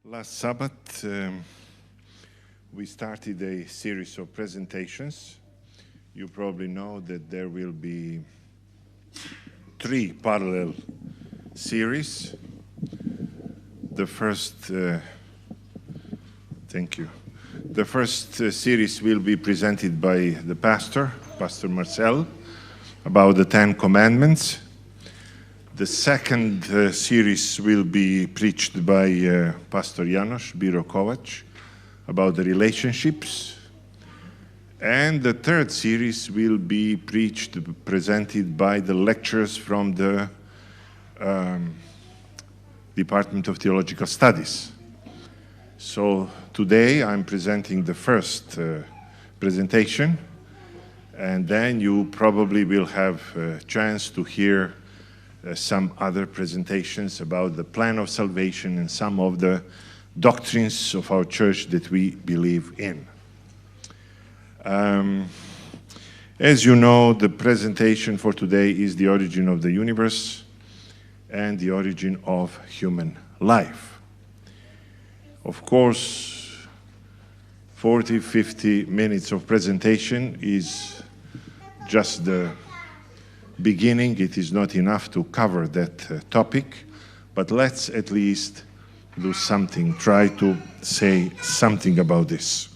Last Sabbath, we started a series of presentations. You probably know that there will be 3 parallel series. The first, thank you. The first series will be presented by the pastor, Pastor Marcel, about the 10 Commandments. The second series will be preached by Pastor Janos Birokovac about the relationships. And the third series will be presented by the lecturers from the Department of Theological Studies. So today I'm presenting the first presentation, and then you probably will have a chance to hear some other presentations about the plan of salvation and some of the doctrines of our church that we believe in. As you know, the presentation for today is the origin of the universe and the origin of human life. Of course, 40, 50 minutes of presentation is just the beginning. It is not enough to cover that topic, but let's at least do something, try to say something about this.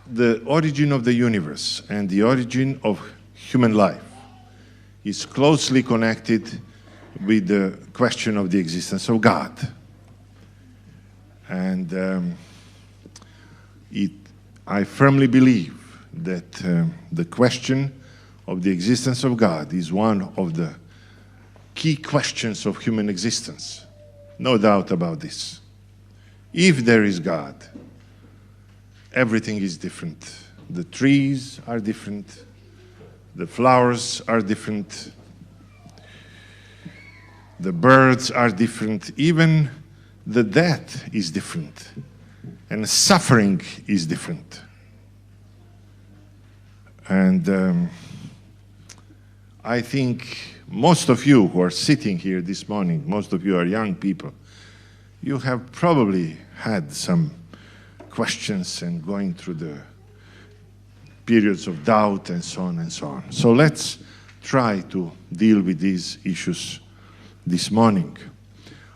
The origin of the universe and the origin of human life is closely connected with the question of the existence of God. And I firmly believe that the question of the existence of God is one of the key questions of human existence. No doubt about this. If there is God, everything is different. The trees are different. The flowers are different. The birds are different. Even the death is different. And suffering is different. And I think most of you who are sitting here this morning, most of you are young people, you have probably had some questions and going through the periods of doubt and so on and so on. So let's try to deal with these issues this morning.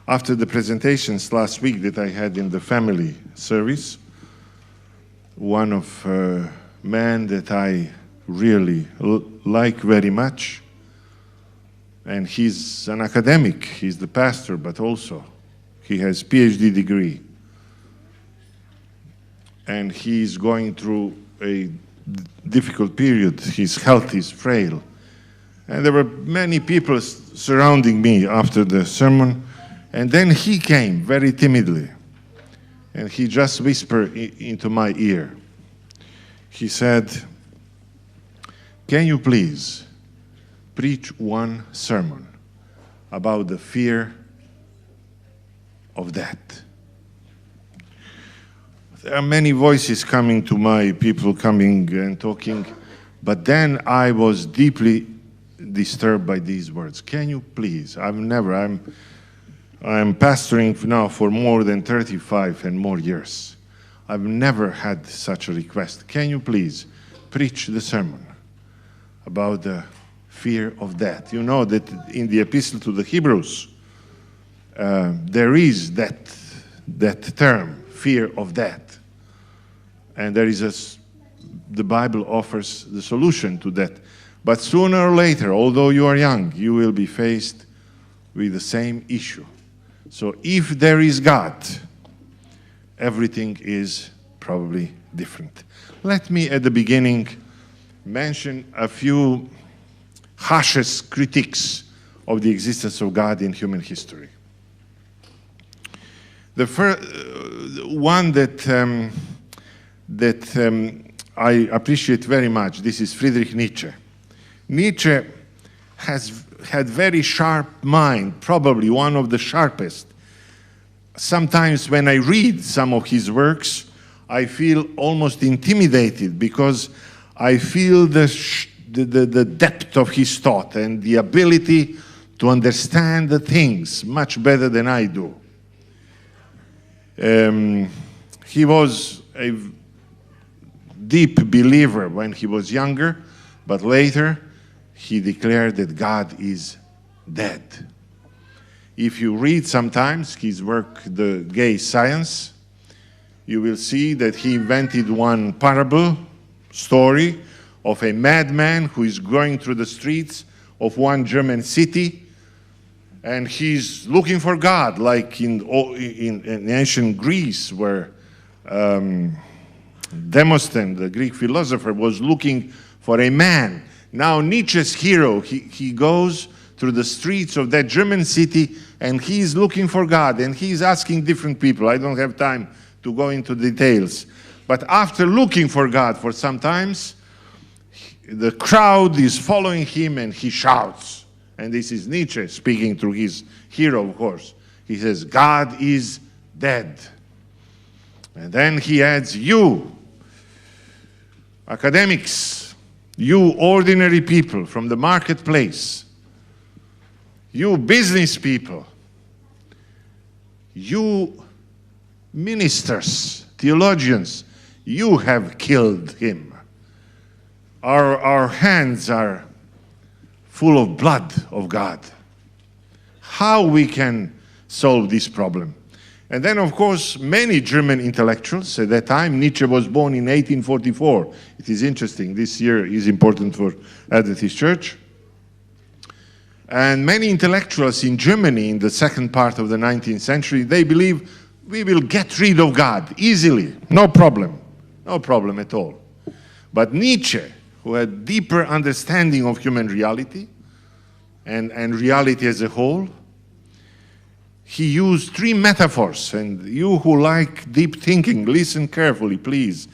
After the presentations last week that I had in the family service, one of men that I really like very much, and he's an academic, he's the pastor, but also he has PhD degree, and he's going through a difficult period. His health is frail, and there were many people surrounding me after the sermon. And then he came very timidly, and he just whispered into my ear. He said, "Can you please preach one sermon about the fear of death?" There are many voices coming to my people, coming and talking, but then I was deeply disturbed by these words. Can you please? I'm pastoring now for more than 35 and more years. I've never had such a request. Can you please preach the sermon about the fear of death? You know that in the epistle to the Hebrews, there is that term, fear of death. And the Bible offers the solution to that. But sooner or later, although you are young, you will be faced with the same issue. So if there is God, everything is probably different. Let me at the beginning mention a few harshest critiques of the existence of God in human history. The first one that I appreciate very much, this is Friedrich Nietzsche. Nietzsche has had very sharp mind, probably one of the sharpest. Sometimes when I read some of his works, I feel almost intimidated because I feel the depth of his thought and the ability to understand the things much better than I do. He was a deep believer when he was younger, but later he declared that God is dead. If you read sometimes his work, The Gay Science, you will see that he invented one parable story of a madman who is going through the streets of one German city, and he's looking for God, like in ancient Greece, where Demosthenes, the Greek philosopher, was looking for a man. Now Nietzsche's hero, he goes through the streets of that German city, and he's looking for God, and he's asking different people. I don't have time to go into details. But after looking for God for some times, the crowd is following him, and he shouts. And this is Nietzsche speaking through his hero, of course. He says, God is dead. And then he adds, you, academics, you ordinary people from the marketplace, you business people, you ministers, theologians, you have killed him. Our hands are full of blood of God. How we can solve this problem? And then, of course, many German intellectuals at that time. Nietzsche was born in 1844. It is interesting. This year is important for Adventist Church. And many intellectuals in Germany in the second part of the 19th century, they believe we will get rid of God easily. No problem. No problem at all. But Nietzsche, who had deeper understanding of human reality and reality as a whole, he used three metaphors. And you who like deep thinking, listen carefully, please.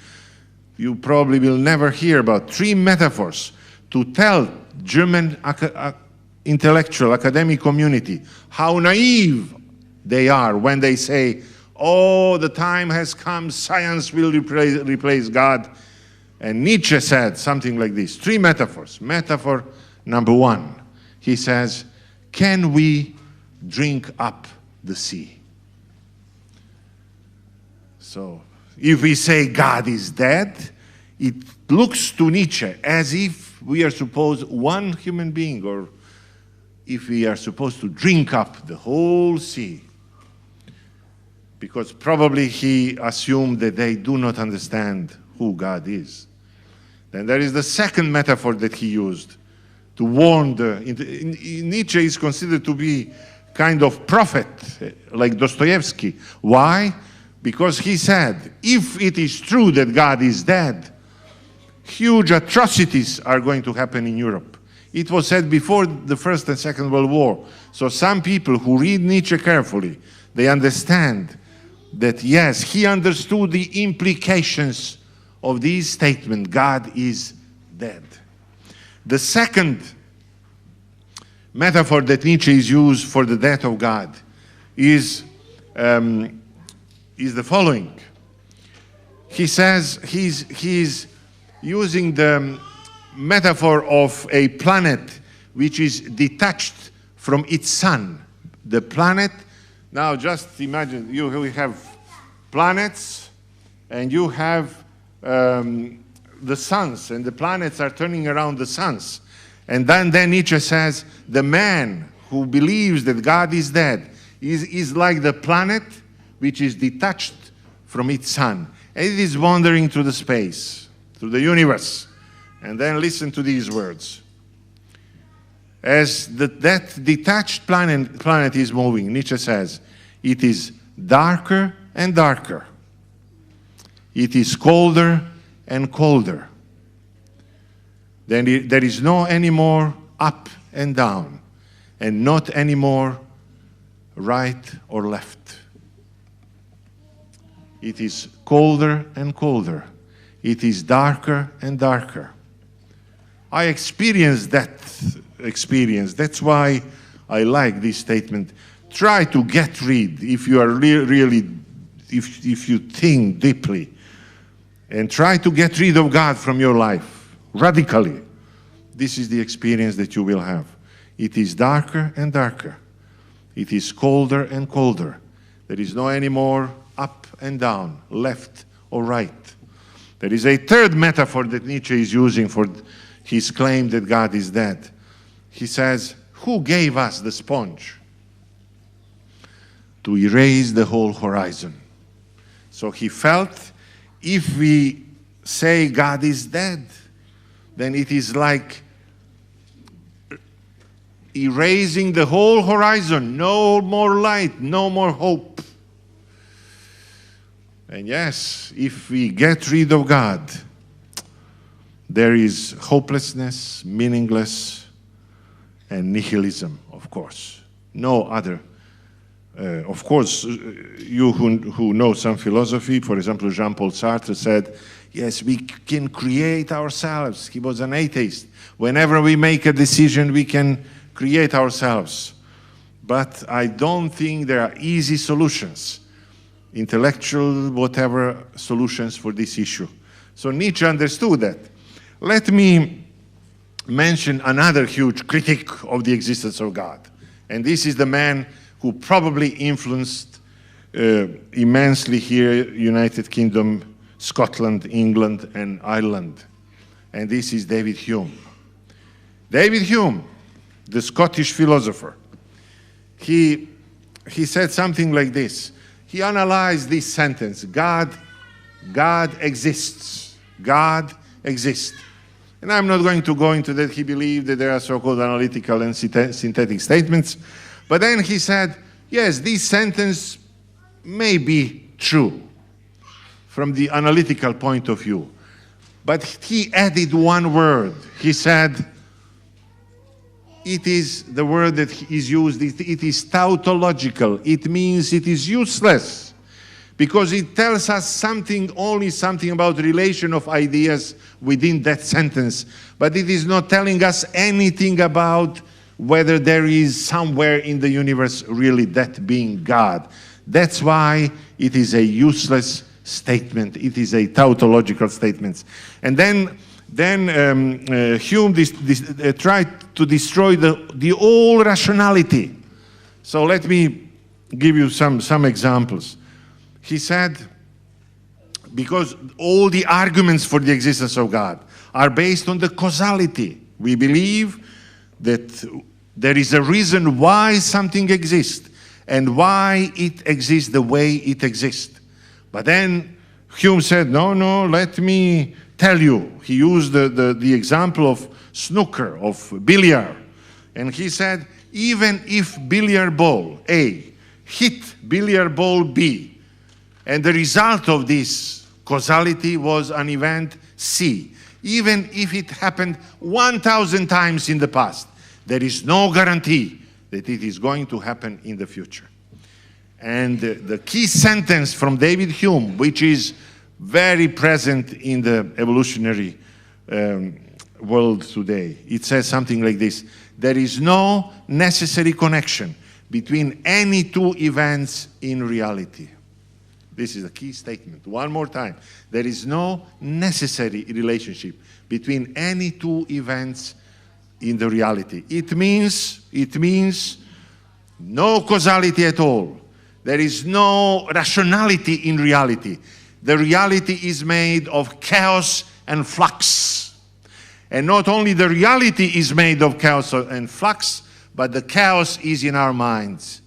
You probably will never hear about three metaphors to tell German intellectual academic community how naive they are when they say, oh, the time has come, science will replace God. And Nietzsche said something like this, three metaphors. Metaphor number one, he says, can we drink up the sea? So if we say God is dead, it looks to Nietzsche as if we are supposed, one human being, or if we are supposed to drink up the whole sea. Because probably he assumed that they do not understand who God is. Then there is the second metaphor that he used to warn Nietzsche is considered to be kind of prophet, like Dostoevsky. Why? Because he said, if it is true that God is dead, huge atrocities are going to happen in Europe. It was said before the First and Second World War. So some people who read Nietzsche carefully, they understand that, yes, he understood the implications of this statement, God is dead. The second metaphor that Nietzsche is used for the death of God is the following. He says he's using the metaphor of a planet which is detached from its sun. The planet, now just imagine, we have planets and you have the suns, and the planets are turning around the suns. And then Nietzsche says, the man who believes that God is dead is like the planet which is detached from its sun. And it is wandering through the space, through the universe. And then listen to these words. As that detached planet is moving, Nietzsche says, it is darker and darker. It is colder and colder. Then there is no anymore up and down, and not anymore right or left. It is colder and colder. It is darker and darker. I experienced that experience. That's why I like this statement. Try to get rid, if you are really, if you think deeply, and try to get rid of God from your life, radically. This is the experience that you will have. It is darker and darker. It is colder and colder. There is no anymore up and down, left or right. There is a third metaphor that Nietzsche is using for his claim that God is dead. He says, who gave us the sponge to erase the whole horizon? So he felt if we say God is dead, then it is like erasing the whole horizon. No more light, no more hope. And yes, if we get rid of God, there is hopelessness, meaningless, and nihilism, of course. No other. Of course, you who know some philosophy, for example, Jean-Paul Sartre said, yes, we can create ourselves. He was an atheist. Whenever we make a decision, we can create ourselves. But I don't think there are easy solutions, intellectual, whatever solutions for this issue. So Nietzsche understood that. Let me mention another huge critic of the existence of God. And this is the man who probably influenced immensely here, United Kingdom, Scotland, England, and Ireland. And this is David Hume. David Hume, the Scottish philosopher, he said something like this. He analyzed this sentence, God exists. God exists. And I'm not going to go into that. He believed that there are so-called analytical and synthetic statements. But then he said, yes, this sentence may be true from the analytical point of view. But he added one word. He said, it is the word that is used, it is tautological. It means it is useless because it tells us only something about the relation of ideas within that sentence. But it is not telling us anything about whether there is somewhere in the universe really that being God. That's why it is a useless statement. It is a tautological statement. And then Hume tried to destroy the whole rationality. So let me give you some examples. He said, because all the arguments for the existence of God are based on the causality. We believe that there is a reason why something exists and why it exists the way it exists. But then Hume said, no, let me tell you. He used the example of snooker, of billiard. And he said, even if billiard ball A hit billiard ball B, and the result of this causality was an event C, even if it happened 1,000 times in the past, there is no guarantee that it is going to happen in the future. And the key sentence from David Hume, which is very present in the evolutionary world today, it says something like this: there is no necessary connection between any two events in reality. This is a key statement. One more time. There is no necessary relationship between any two events in the reality. It means no causality at all. There is no rationality in reality. The reality is made of chaos and flux. And not only the reality is made of chaos and flux, but the chaos is in our minds.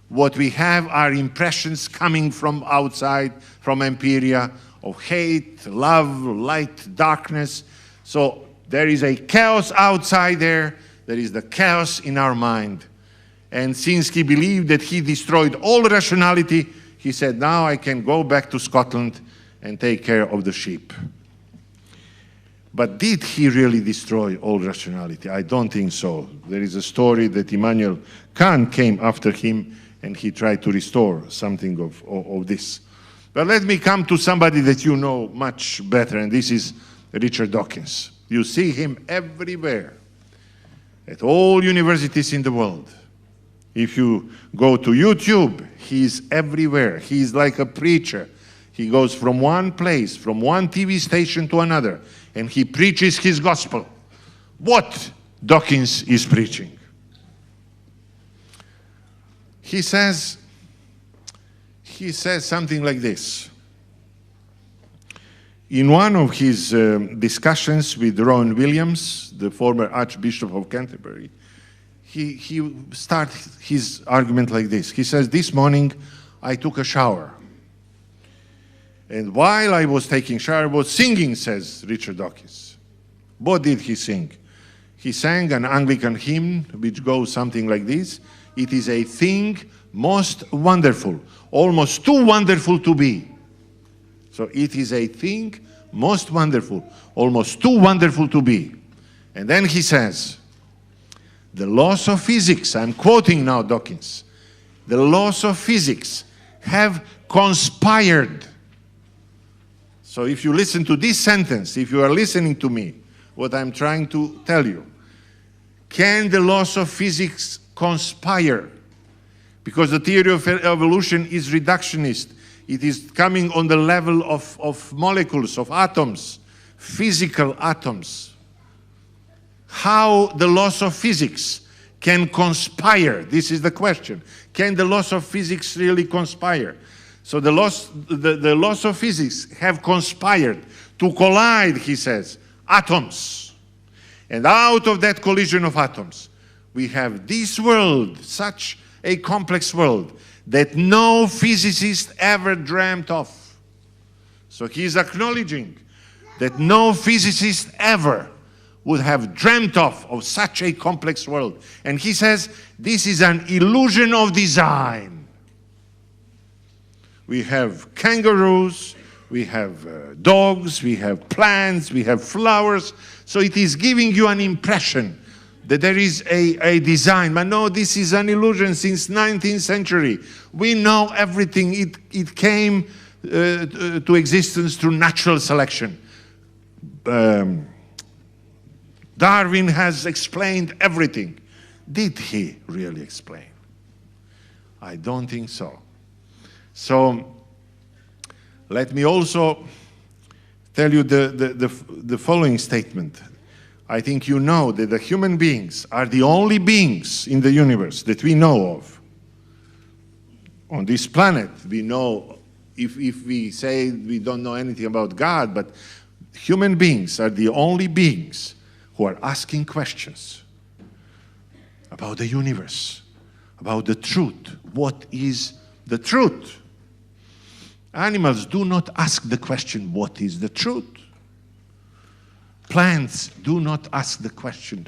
What we have are impressions coming from outside, from empiria, of hate, love, light, darkness. So there is a chaos outside there. There is the chaos in our mind. And since he believed that he destroyed all rationality, he said, now I can go back to Scotland and take care of the sheep. But did he really destroy all rationality? I don't think so. There is a story that Immanuel Kant came after him and he tried to restore something of this. But let me come to somebody that you know much better, and this is Richard Dawkins. You see him everywhere, at all universities in the world. If you go to YouTube, he's everywhere. He's like a preacher. He goes from one place, from one TV station to another, and he preaches his gospel. What Dawkins is preaching? He says something like this. In one of his discussions with Rowan Williams, the former Archbishop of Canterbury, he starts his argument like this. He says, this morning I took a shower. And while I was taking shower, I was singing, says Richard Dawkins. What did he sing? He sang an Anglican hymn which goes something like this. It is a thing most wonderful, almost too wonderful to be. So it is a thing most wonderful, almost too wonderful to be. And then he says, the laws of physics, I'm quoting now Dawkins, the laws of physics have conspired. So if you listen to this sentence, if you are listening to me, what I'm trying to tell you, can the laws of physics conspire? Because the theory of evolution is reductionist. It is coming on the level of molecules, of atoms, physical atoms. How the laws of physics can conspire? This is the question. Can the laws of physics really conspire? So the laws of physics have conspired to collide, he says, atoms. And out of that collision of atoms, we have this world, such a complex world, that no physicist ever dreamt of. So he's acknowledging that no physicist ever would have dreamt of such a complex world. And he says, this is an illusion of design. We have kangaroos, we have dogs, we have plants, we have flowers. So it is giving you an impression that there is a design. But no, this is an illusion since 19th century. We know everything. It came to existence through natural selection. Darwin has explained everything. Did he really explain? I don't think so. So let me also tell you the following statement. I think you know that the human beings are the only beings in the universe that we know of. On this planet, we know, if we say we don't know anything about God, but human beings are the only beings who are asking questions about the universe, about the truth. What is the truth? Animals do not ask the question, what is the truth? Plants do not ask the question.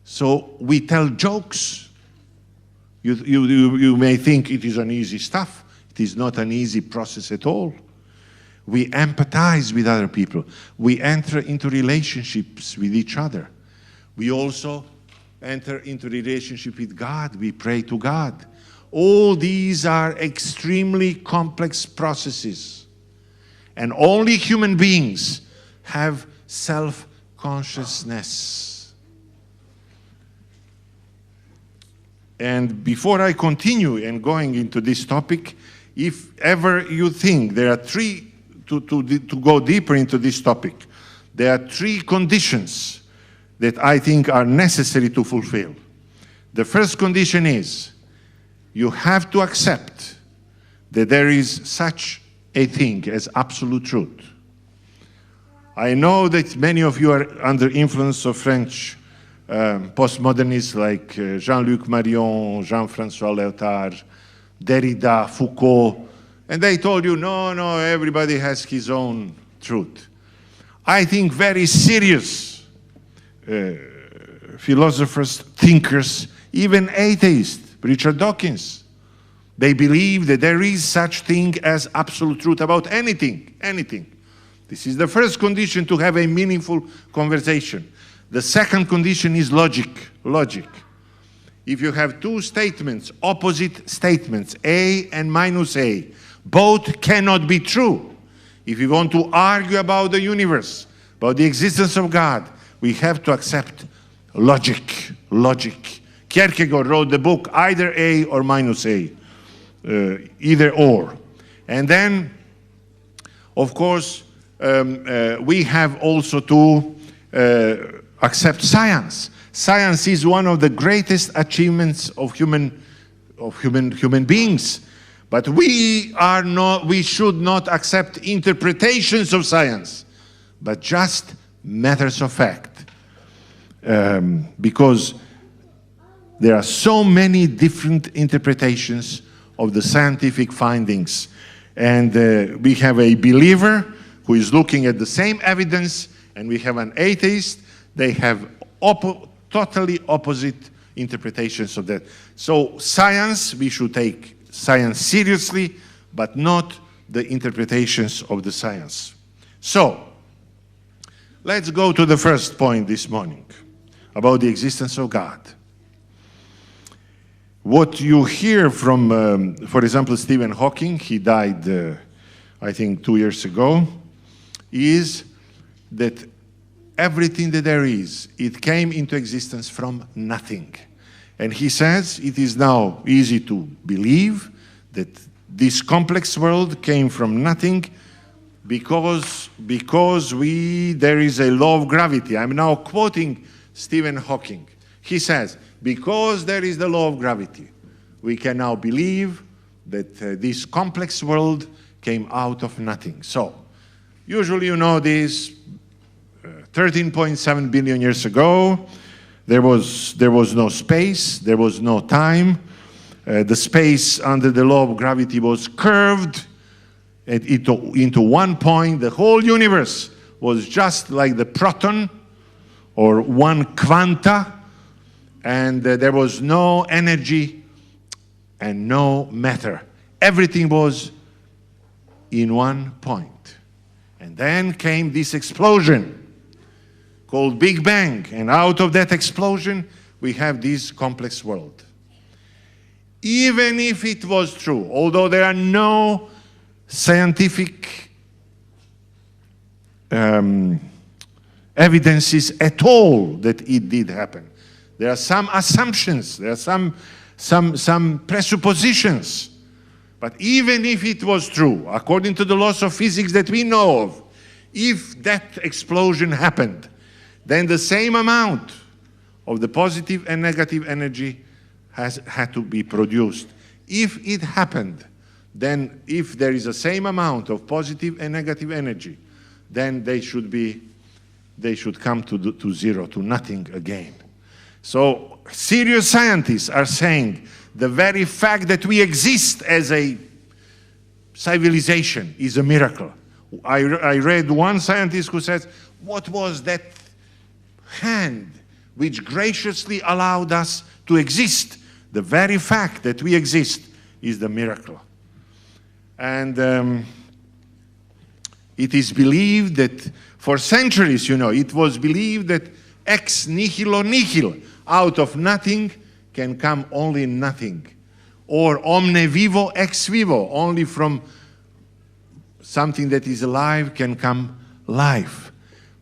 So we tell jokes. You may think it is an easy stuff. It is not an easy process at all. We empathize with other people. We enter into relationships with each other. We also enter into relationship with God. We pray to God. All these are extremely complex processes. And only human beings have self-consciousness. And before I continue and going into this topic, if ever you think there are three, to go deeper into this topic, there are three conditions that I think are necessary to fulfill. The first condition is you have to accept that there is such a thing as absolute truth. I know that many of you are under influence of French postmodernists like Jean-Luc Marion, Jean-François Lyotard, Derrida, Foucault, and they told you, no, everybody has his own truth. I think very serious philosophers, thinkers, even atheists, Richard Dawkins, they believe that there is such thing as absolute truth about anything. This is the first condition to have a meaningful conversation. The second condition is logic. If you have two statements, opposite statements, A and minus A, both cannot be true. If we want to argue about the universe, about the existence of God, we have to accept logic. Kierkegaard wrote the book either A or minus A, either or. And then, of course, we have also to accept science. Science is one of the greatest achievements of human beings. But we should not accept interpretations of science, but just matters of fact. Because there are so many different interpretations of the scientific findings. And we have a believer who is looking at the same evidence, and we have an atheist. They have totally opposite interpretations of that. So science, we should take science seriously, but not the interpretations of the science. So, let's go to the first point this morning, about the existence of God. What you hear from, for example, Stephen Hawking, he died, I think, 2 years ago, is that everything that there is, it came into existence from nothing. And he says it is now easy to believe that this complex world came from nothing because there is a law of gravity. I'm now quoting Stephen Hawking. He says, because there is the law of gravity, we can now believe that this complex world came out of nothing. So, usually you know this, 13.7 billion years ago, there was no space, there was no time. The space under the law of gravity was curved into one point. The whole universe was just like the proton or one quanta, and there was no energy and no matter. Everything was in one point. And then came this explosion called Big Bang, and out of that explosion we have this complex world. Even if it was true, although there are no scientific evidences at all that it did happen, there are some assumptions, there are some presuppositions. But even if it was true, according to the laws of physics that we know of, if that explosion happened, then the same amount of the positive and negative energy had to be produced. If it happened, then if there is the same amount of positive and negative energy, then they should come to zero, to nothing again. So serious scientists are saying the very fact that we exist as a civilization is a miracle. I read one scientist who says, what was that hand which graciously allowed us to exist? The very fact that we exist is the miracle. And it is believed that for centuries, it was believed that ex nihilo nihil, out of nothing can come only nothing. Or omne vivo ex vivo, only from something that is alive can come life.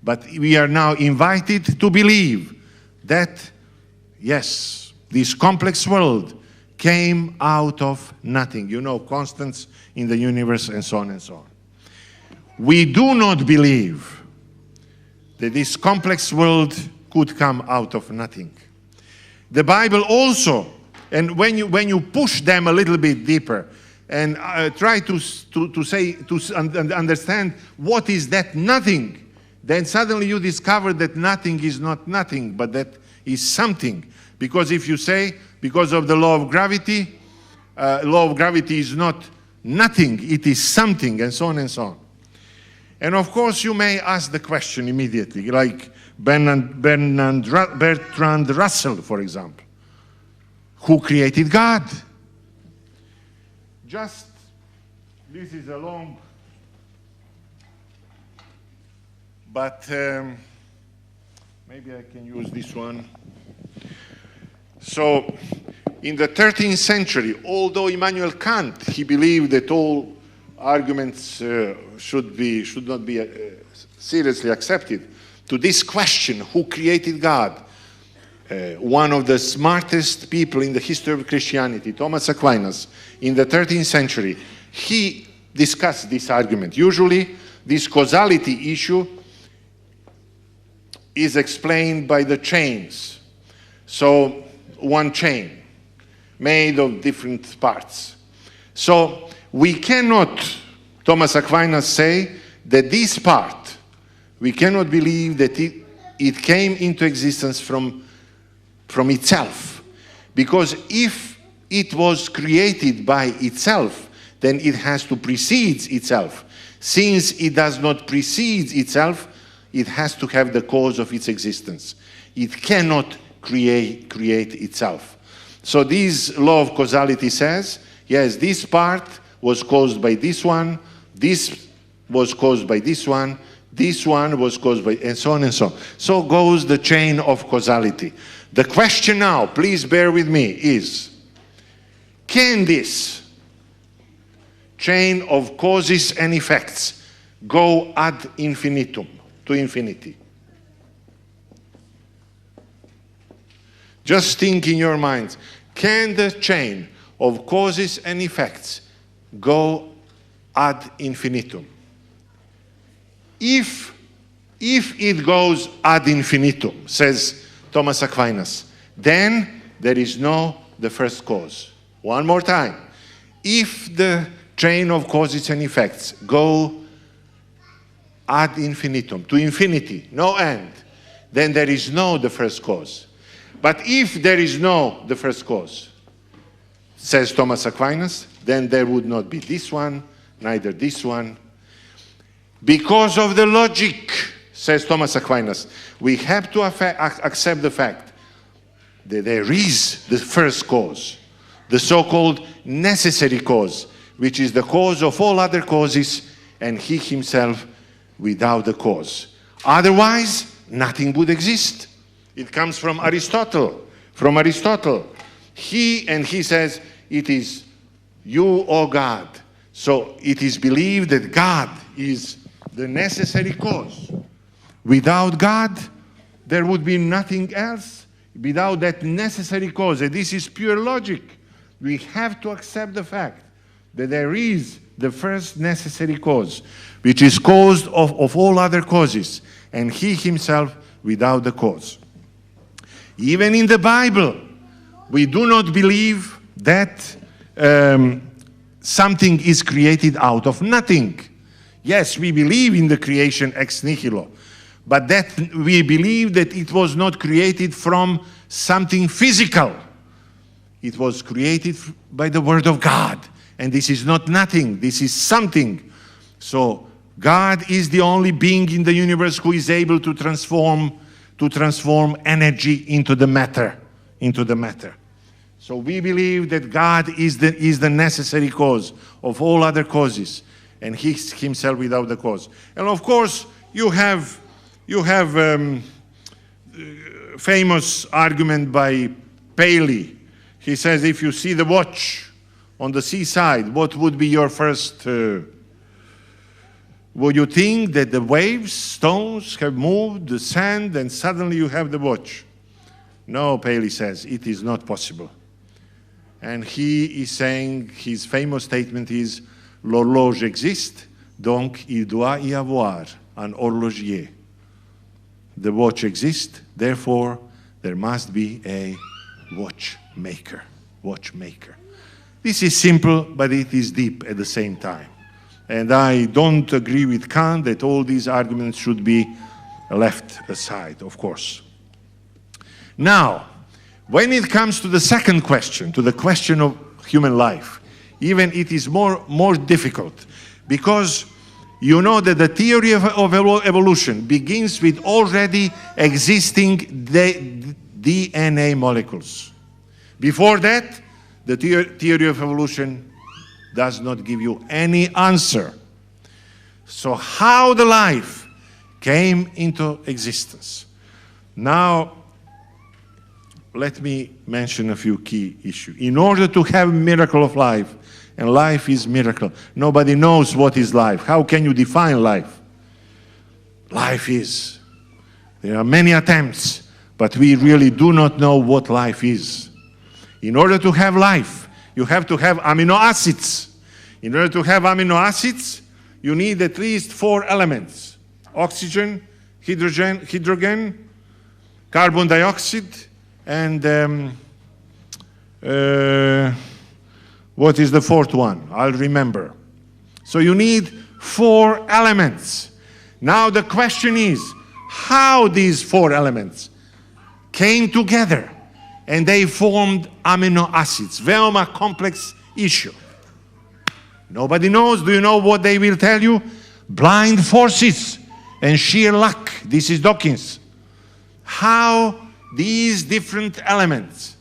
But we are now invited to believe that, yes, this complex world came out of nothing. Constants in the universe and so on and so on. We do not believe that this complex world could come out of nothing. The Bible also, and when you push them a little bit deeper and try to understand what is that nothing, then suddenly you discover that nothing is not nothing, but that is something. Because if you say, because of the law of gravity is not nothing, it is something, and so on and so on. And of course you may ask the question immediately, like Bertrand Russell, for example. Who created God? This is a long, but maybe I can use this one. So, in the 13th century, although Immanuel Kant, he believed that all arguments should not be seriously accepted, to this question, who created God, one of the smartest people in the history of Christianity, Thomas Aquinas, in the 13th century, he discussed this argument. Usually, this causality issue is explained by the chains. So, one chain. made of different parts. So we cannot, Thomas Aquinas say, that this part, we cannot believe that it came into existence from itself. Because if it was created by itself, then it has to precede itself. Since it does not precede itself, it has to have the cause of its existence. It cannot create itself. So this law of causality says, yes, this part was caused by this one, this was caused by this one was caused by, and so on and so on. So goes the chain of causality. The question now, please bear with me, is, can this chain of causes and effects go ad infinitum, to infinity? Just think in your minds, can the chain of causes and effects go ad infinitum? If it goes ad infinitum, says Thomas Aquinas, then there is no the first cause. One more time. If the chain of causes and effects go ad infinitum, to infinity, no end, then there is no the first cause. But if there is no the first cause, says Thomas Aquinas, then there would not be this one, neither this one. Because of the logic, says Thomas Aquinas, we have to accept the fact that there is the first cause, the so-called necessary cause, which is the cause of all other causes, and he himself without the cause. Otherwise, nothing would exist. It comes from Aristotle. He says, it is you, O God. So it is believed that God is the necessary cause. Without God, there would be nothing else. Without that necessary cause, and this is pure logic, we have to accept the fact that there is the first necessary cause, which is caused of all other causes, and he himself without the cause. Even in the Bible, we do not believe that something is created out of nothing. Yes, we believe in the creation ex nihilo, but that we believe that it was not created from something physical. It was created by the word of God. And this is not nothing, this is something. So God is the only being in the universe who is able to transform energy into the matter. So we believe that God is the necessary cause of all other causes, and he himself without the cause. And of course, you have famous argument by Paley. He says, if you see the watch on the seaside, what would be your first? Would you think that the waves, stones have moved, the sand, and suddenly you have the watch? No, Paley says, it is not possible. And he is saying, his famous statement is, l'horloge existe, donc il doit y avoir un horloger. The watch exists, therefore there must be a watchmaker. This is simple, but it is deep at the same time. And I don't agree with Kant that all these arguments should be left aside, of course. Now, when it comes to the second question, to the question of human life, even it is more difficult, because you know that the theory of evolution begins with already existing DNA molecules. Before that, the theory of evolution does not give you any answer. So how the life came into existence? Now, let me mention a few key issues. In order to have a miracle of life, and life is miracle, nobody knows what is life. How can you define life? Life is. There are many attempts, but we really do not know what life is. In order to have life, you have to have amino acids. In order to have amino acids, you need at least 4 elements: oxygen, hydrogen, carbon dioxide, and What is the fourth one? I'll remember. So you need 4 elements. Now the question is, how these 4 elements came together and they formed amino acids. Very complex issue. Nobody knows. Do you know what they will tell you? Blind forces and sheer luck. This is Dawkins. How these different elements,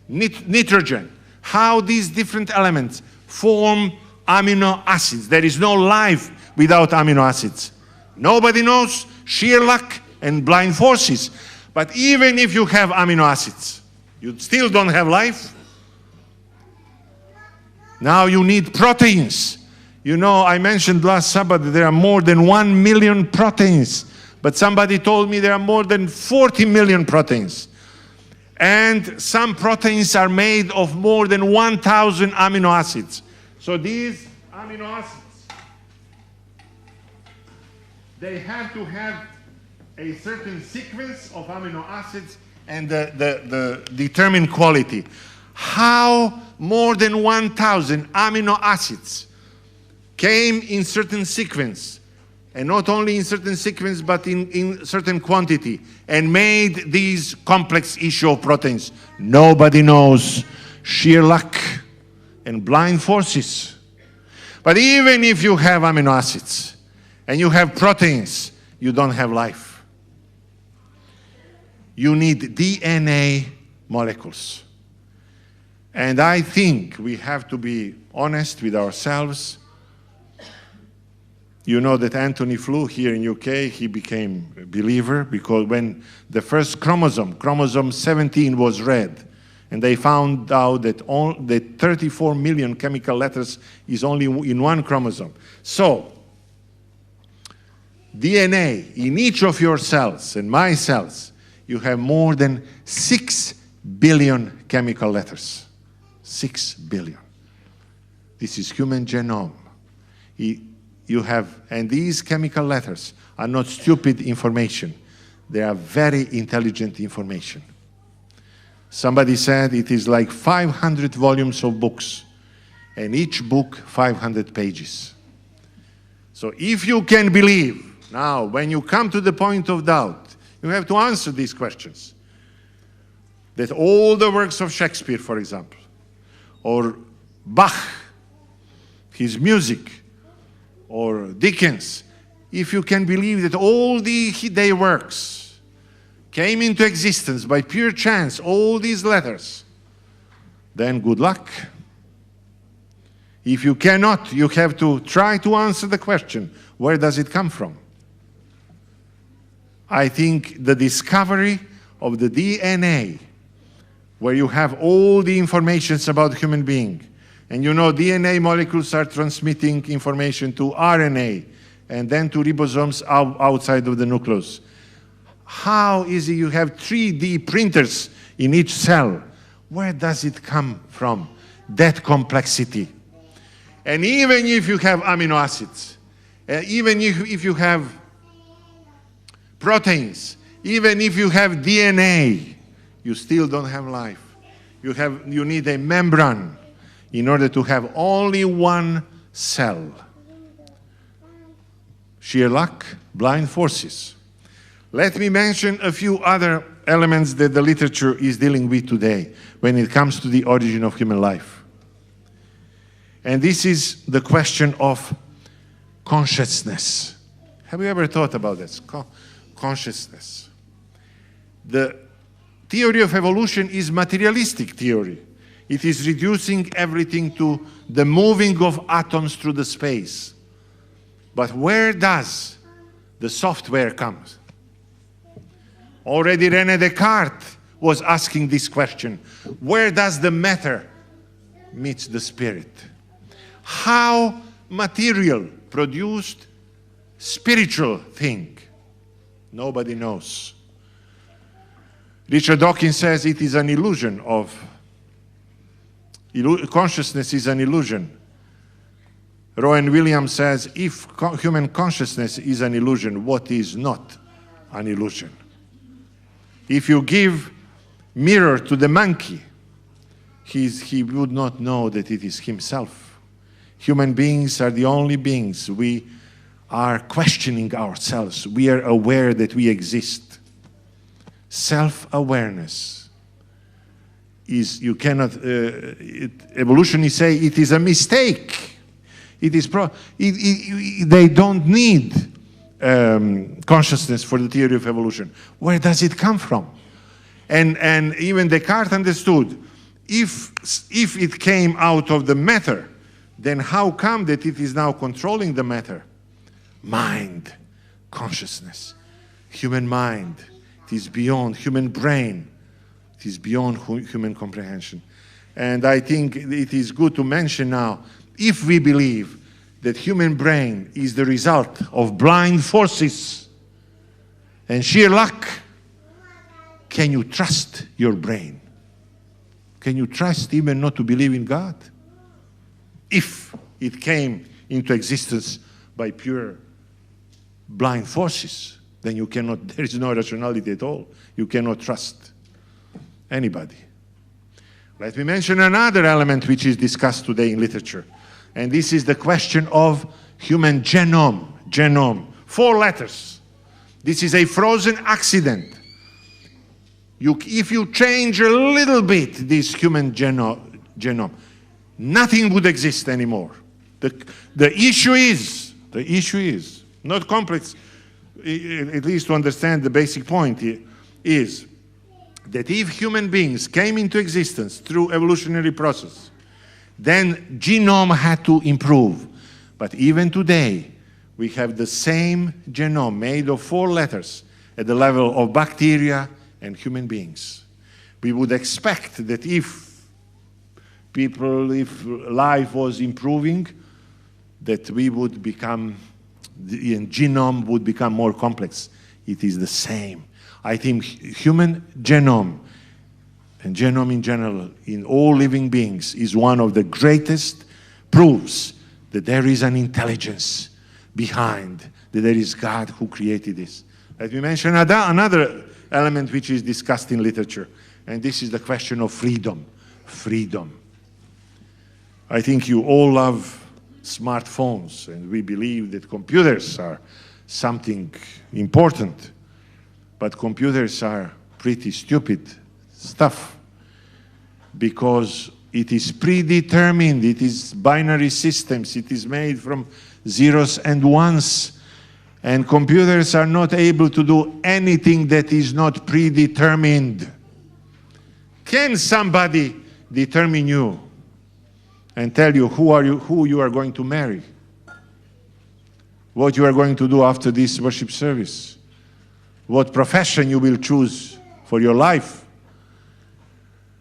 nitrogen, how these different elements form amino acids. There is no life without amino acids. Nobody knows. Sheer luck and blind forces. But even if you have amino acids, you still don't have life. Now you need proteins. You know, I mentioned last Sabbath there are more than 1 million proteins. But somebody told me there are more than 40 million proteins. And some proteins are made of more than 1,000 amino acids. So these amino acids, they have to have a certain sequence of amino acids and the determined quality. How more than 1,000 amino acids came in certain sequence, and not only in certain sequence, but in certain quantity, and made these complex issue of proteins. Nobody knows. Sheer luck and blind forces. But even if you have amino acids and you have proteins, you don't have life. You need DNA molecules. And I think we have to be honest with ourselves. You know that Anthony Flew here in UK, he became a believer because when the first chromosome 17 was read, and they found out that 34 million chemical letters is only in one chromosome. So, DNA in each of your cells and my cells, you have more than 6 billion chemical letters. 6 billion. This is human genome. You have, and these chemical letters are not stupid information. They are very intelligent information. Somebody said it is like 500 volumes of books, and each book 500 pages. So if you can believe, now when you come to the point of doubt, you have to answer these questions. That all the works of Shakespeare, for example, or Bach, his music, or Dickens, if you can believe that all their works came into existence by pure chance, all these letters, then good luck. If you cannot, you have to try to answer the question, where does it come from? I think the discovery of the DNA, where you have all the information about human being, and you know DNA molecules are transmitting information to RNA and then to ribosomes outside of the nucleus. How is it you have 3D printers in each cell? Where does it come from, that complexity? And even if you have amino acids, even if you have proteins, even if you have DNA, you still don't have life. You need a membrane in order to have only one cell. Sheer luck, blind forces. Let me mention a few other elements that the literature is dealing with today when it comes to the origin of human life. And this is the question of consciousness. Have you ever thought about this? Consciousness. The theory of evolution is materialistic theory. It is reducing everything to the moving of atoms through the space. But where does the software come? Already René Descartes was asking this question. Where does the matter meet the spirit? How material produced spiritual thing? Nobody knows. Richard Dawkins says it is an illusion of, consciousness is an illusion. Rowan Williams says, if human consciousness is an illusion, what is not an illusion? If you give mirror to the monkey, he would not know that it is himself. Human beings are the only beings. We are questioning ourselves. We are aware that we exist. Self-awareness is, you cannot, evolutionists say it is a mistake. It is they don't need consciousness for the theory of evolution. Where does it come from? And even Descartes understood, if it came out of the matter, then how come that it is now controlling the matter? Mind, consciousness, human mind. It is beyond human brain. It is beyond human comprehension. And I think it is good to mention now, if we believe that human brain is the result of blind forces and sheer luck, can you trust your brain? Can you trust even not to believe in God? If it came into existence by pure blind forces, then you cannot, there is no rationality at all. You cannot trust anybody. Let me mention another element which is discussed today in literature. And this is the question of human genome. Genome. 4 letters. This is a frozen accident. If you change a little bit this human genome, nothing would exist anymore. The issue is not complex, at least to understand the basic point is that if human beings came into existence through evolutionary process, then genome had to improve. But even today, we have the same genome made of 4 letters at the level of bacteria and human beings. We would expect that if life was improving, that we would become, the genome would become more complex. It is the same. I think human genome, and genome in general, in all living beings, is one of the greatest proofs that there is an intelligence behind, that there is God who created this. Let me mention another element which is discussed in literature, and this is the question of freedom. Freedom. I think you all love smartphones, and we believe that computers are something important, but computers are pretty stupid stuff because it is predetermined, it is binary systems, it is made from zeros and ones, and computers are not able to do anything that is not predetermined. Can somebody determine you and tell you who you are going to marry, what you are going to do after this worship service, what profession you will choose for your life?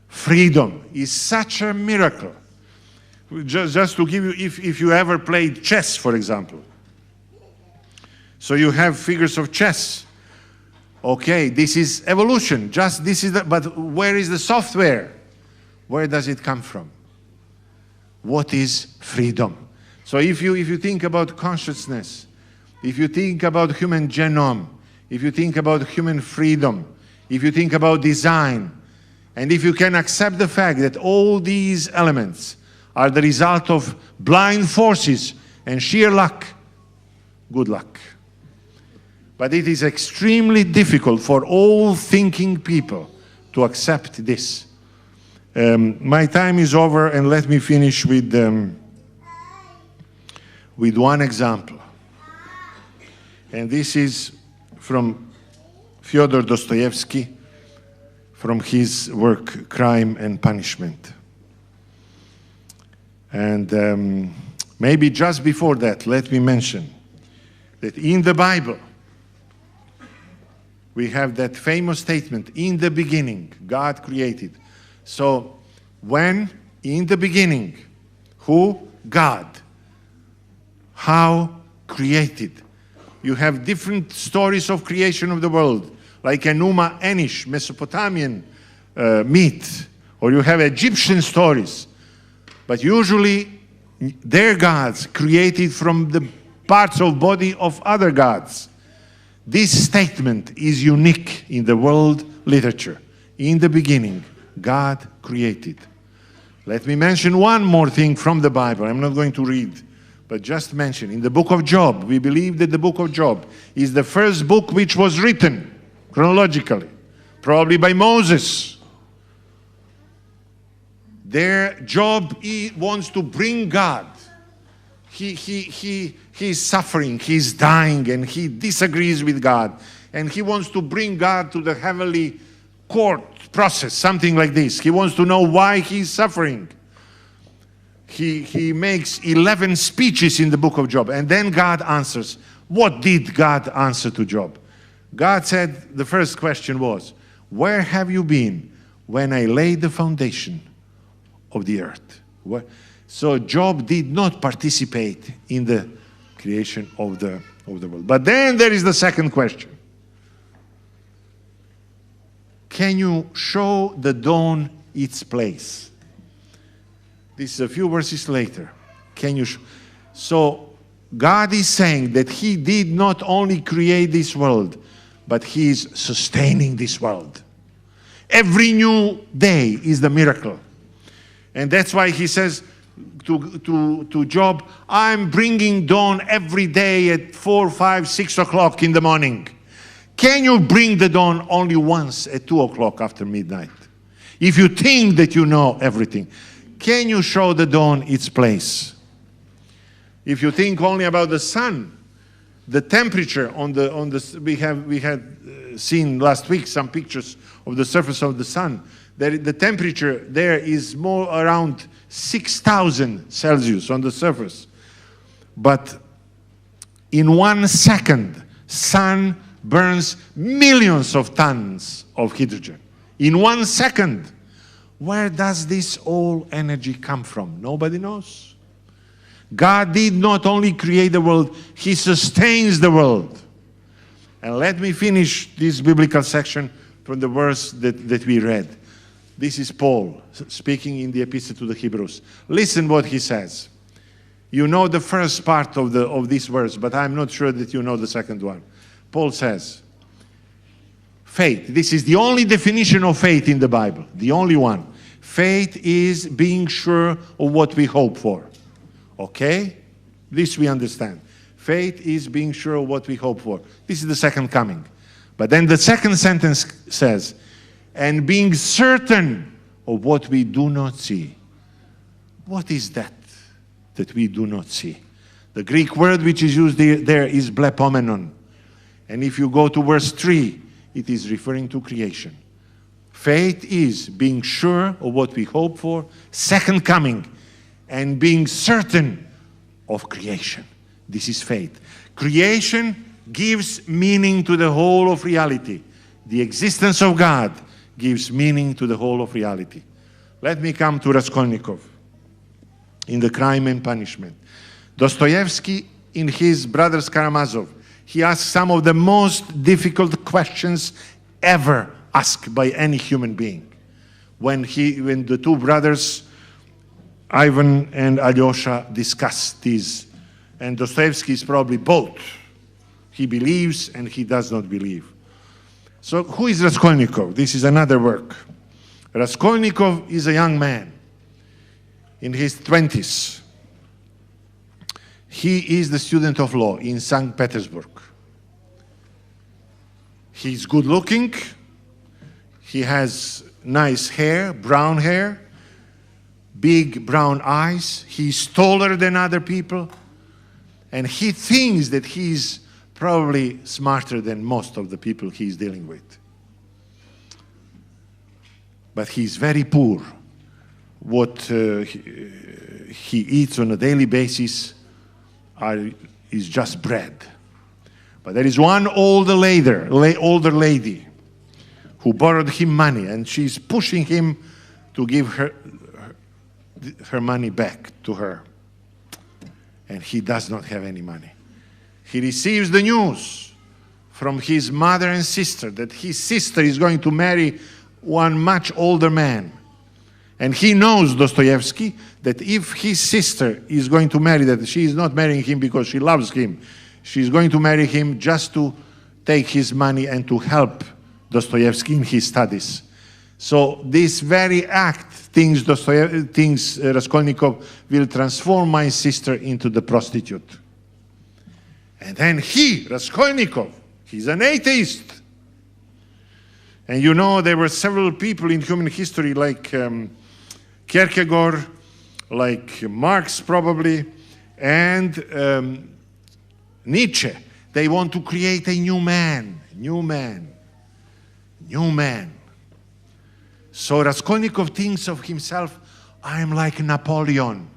Freedom is such a miracle. Just to give you, if you ever played chess, for example. So you have figures of chess. Okay, this is evolution. But where is the software? Where does it come from? What is freedom? So if you think about consciousness, if you think about human genome, if you think about human freedom, if you think about design, and if you can accept the fact that all these elements are the result of blind forces and sheer luck, good luck. But it is extremely difficult for all thinking people to accept this. My time is over, and let me finish with one example. And this is from Fyodor Dostoevsky, from his work, Crime and Punishment. And maybe just before that, let me mention that in the Bible, we have that famous statement, in the beginning, God created. So, when, in the beginning, who? God. How? Created. You have different stories of creation of the world, like Enuma Elish, Mesopotamian myth, or you have Egyptian stories. But usually, their gods created from the parts of body of other gods. This statement is unique in the world literature. In the beginning, God created. Let me mention one more thing from the Bible. I'm not going to read, but just mention. In the book of Job, we believe that the book of Job is the first book which was written chronologically, probably by Moses. There, Job wants to bring God. He's suffering, he's dying, and he disagrees with God. And he wants to bring God to the heavenly court process, something like this. He wants to know why he's suffering. He makes 11 speeches in the book of Job, and then God answers. What did God answer to Job? God said, the first question was, where have you been when I laid the foundation of the earth? So Job did not participate in the creation of the world. But then there is the second question. Can you show the dawn its place? This is a few verses later. Can you So God is saying that he did not only create this world, but he is sustaining this world. Every new day is the miracle. And that's why he says to Job, I'm bringing dawn every day at 4, 5, 6 o'clock in the morning. Can you bring the dawn only once at 2 o'clock after midnight? If you think that you know everything, can you show the dawn its place? If you think only about the sun, the temperature on the we had seen last week some pictures of the surface of the sun. The temperature there is more around 6,000 Celsius on the surface. But in 1 second, sun burns millions of tons of hydrogen. In 1 second. Where does this all energy come from? Nobody knows. God did not only create the world, he sustains the world. And let me finish this biblical section from the verse that we read. This is Paul speaking in the epistle to the Hebrews. Listen what he says. You know the first part of this verse, but I'm not sure that you know the second one. Paul says, faith. This is the only definition of faith in the Bible. The only one. Faith is being sure of what we hope for. Okay? This we understand. Faith is being sure of what we hope for. This is the second coming. But then the second sentence says, and being certain of what we do not see. What is that we do not see? The Greek word which is used there is blepomenon. And if you go to verse 3, it is referring to creation. Faith is being sure of what we hope for, second coming, and being certain of creation. This is faith. Creation gives meaning to the whole of reality. The existence of God gives meaning to the whole of reality. Let me come to Raskolnikov in The Crime and Punishment. Dostoevsky, in his Brothers Karamazov, he asks some of the most difficult questions ever asked by any human being. When the two brothers, Ivan and Alyosha, discuss these, and Dostoevsky is probably both. He believes and he does not believe. So who is Raskolnikov? This is another work. Raskolnikov is a young man in his 20s. He is the student of law in St. Petersburg. He's good looking. He has nice hair, brown hair, big brown eyes. He's taller than other people. And he thinks that he's probably smarter than most of the people he's dealing with. But he's very poor. What he eats on a daily basis is just bread. But there is one older lady who borrowed him money, and she's pushing him to give her money back to her. And he does not have any money. He receives the news from his mother and sister that his sister is going to marry one much older man. And he knows, Dostoevsky, that if his sister is going to marry, that she is not marrying him because she loves him. She's going to marry him just to take his money and to help Dostoevsky in his studies. So this very act thinks Raskolnikov will transform my sister into the prostitute. And then he, Raskolnikov, he's an atheist. And you know, there were several people in human history like Kierkegaard, like Marx probably, and Nietzsche. They want to create a new man. So Raskolnikov thinks of himself, I am like Napoleon.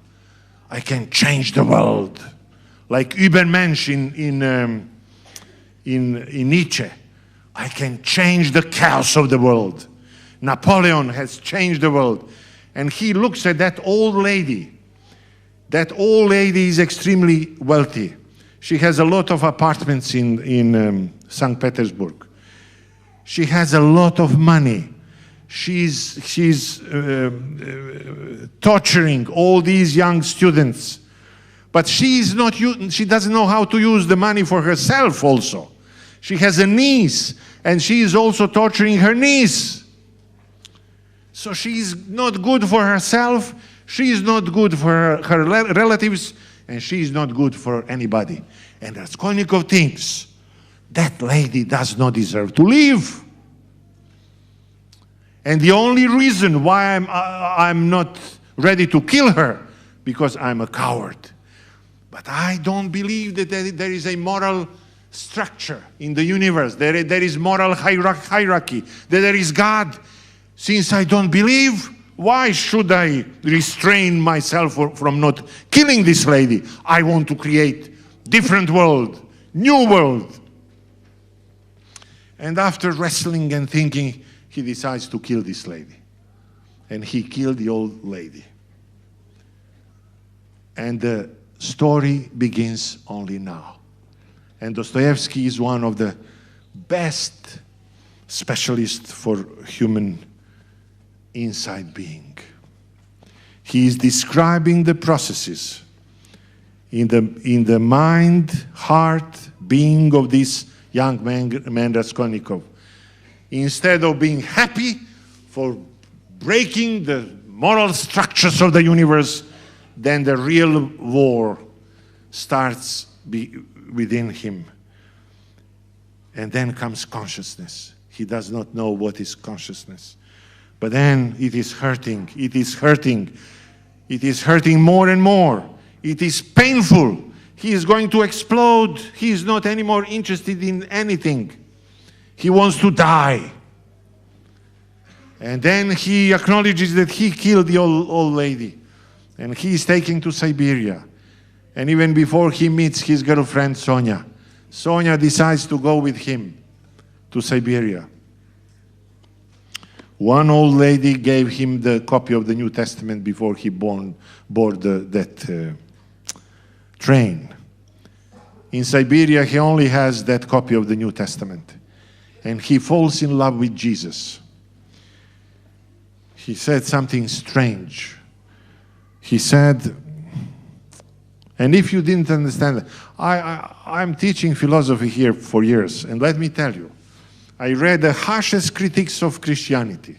I can change the world. Like Übermensch in Nietzsche. I can change the chaos of the world. Napoleon has changed the world. And he looks at that old lady. That old lady is extremely wealthy. She has a lot of apartments in St. Petersburg. She has a lot of money. She's torturing all these young students. But she doesn't know how to use the money for herself also. She has a niece, and she is also torturing her niece. So she's not good for herself, she's not good for her relatives, and she's not good for anybody. And Raskolnikov thinks, that lady does not deserve to live. And the only reason why I'm not ready to kill her, because I'm a coward. But I don't believe that there is a moral structure in the universe. There is moral hierarchy. That there is God. Since I don't believe, why should I restrain myself from not killing this lady? I want to create different world, new world. And after wrestling and thinking, he decides to kill this lady. And he killed the old lady. And the story begins only now. And Dostoevsky is one of the best specialists for human inside being. He is describing the processes in the mind, heart, being of this young man Raskolnikov. Instead of being happy for breaking the moral structures of the universe, then the real war starts within him. And then comes consciousness. He does not know what is consciousness. But then it is hurting. It is hurting. It is hurting more and more. It is painful. He is going to explode. He is not anymore interested in anything. He wants to die. And then he acknowledges that he killed the old lady. And he is taken to Siberia. And even before he meets his girlfriend, Sonia, Sonia decides to go with him to Siberia. One old lady gave him the copy of the New Testament before he board that train. In Siberia, he only has that copy of the New Testament. And he falls in love with Jesus. He said something strange. He said, and if you didn't understand, I'm teaching philosophy here for years, and let me tell you, I read the harshest critics of Christianity,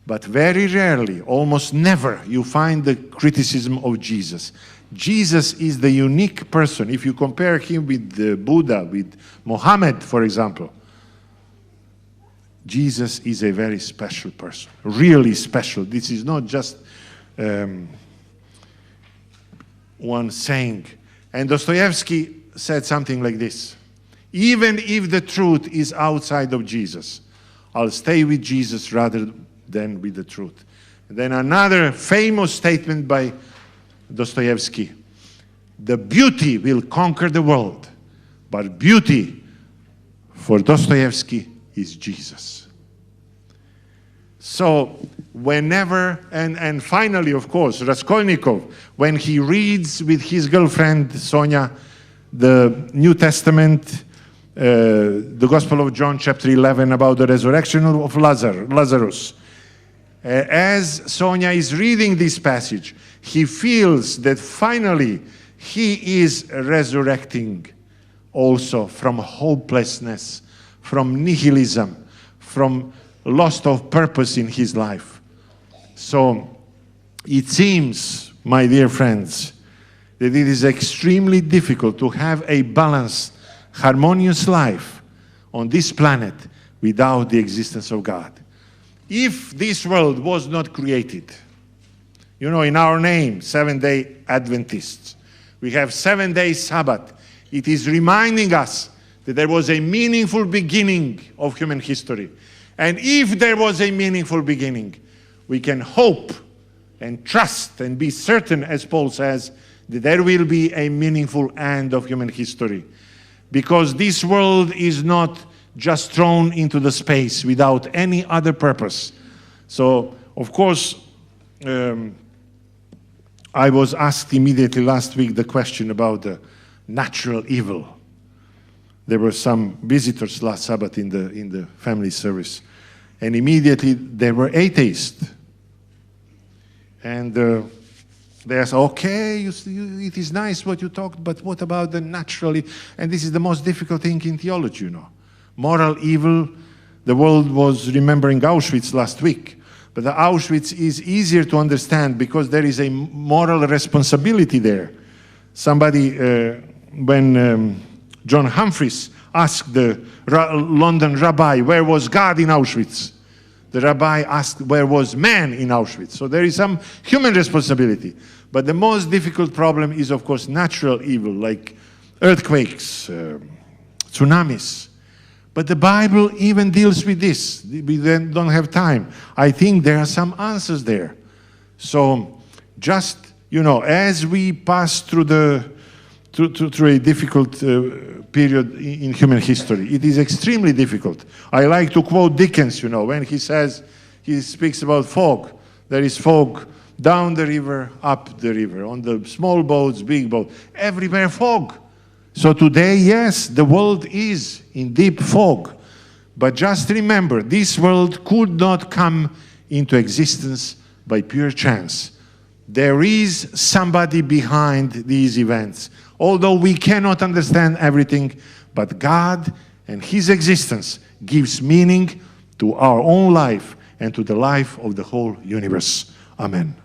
but very rarely, almost never, you find the criticism of Jesus. Jesus is the unique person. If you compare him with Buddha, with Muhammad, for example, Jesus is a very special person, really special. This is not just one saying. And Dostoevsky said something like this: even if the truth is outside of Jesus, I'll stay with Jesus rather than with the truth. And then another famous statement by Dostoevsky: the beauty will conquer the world, but beauty for Dostoevsky is Jesus. So whenever, and finally, of course, Raskolnikov, when he reads with his girlfriend Sonia the New Testament, the Gospel of John chapter 11 about the resurrection of Lazarus, as Sonia is reading this passage, he feels that finally he is resurrecting also from hopelessness, from nihilism, from lost of purpose in his life. So it seems, my dear friends, that it is extremely difficult to have a balanced, harmonious life on this planet without the existence of God. If this world was not created, you know, in our name, Seventh-day Adventists, we have 7-day Sabbath. It is reminding us that there was a meaningful beginning of human history. And if there was a meaningful beginning, we can hope and trust and be certain, as Paul says, that there will be a meaningful end of human history. Because this world is not just thrown into the space without any other purpose. So, of course, I was asked immediately last week the question about the natural evil. There were some visitors last Sabbath in the family service, and immediately they were atheists. And they said, okay, it is nice what you talked, but what about the natural evil? And this is the most difficult thing in theology, you know. Moral evil, the world was remembering Auschwitz last week. But the Auschwitz is easier to understand because there is a moral responsibility there. Somebody, when John Humphreys asked the London rabbi, where was God in Auschwitz? The rabbi asked, where was man in Auschwitz? So there is some human responsibility. But the most difficult problem is, of course, natural evil, like earthquakes, tsunamis. But the Bible even deals with this. We then don't have time. I think there are some answers there. So just, you know, as we pass through through a difficult period in human history, it is extremely difficult. I like to quote Dickens, you know, when he says, he speaks about fog. There is fog down the river, up the river, on the small boats, big boats, everywhere fog. So today, yes, the world is in deep fog. But just remember, this world could not come into existence by pure chance. There is somebody behind these events. Although we cannot understand everything, but God and His existence gives meaning to our own life and to the life of the whole universe. Amen.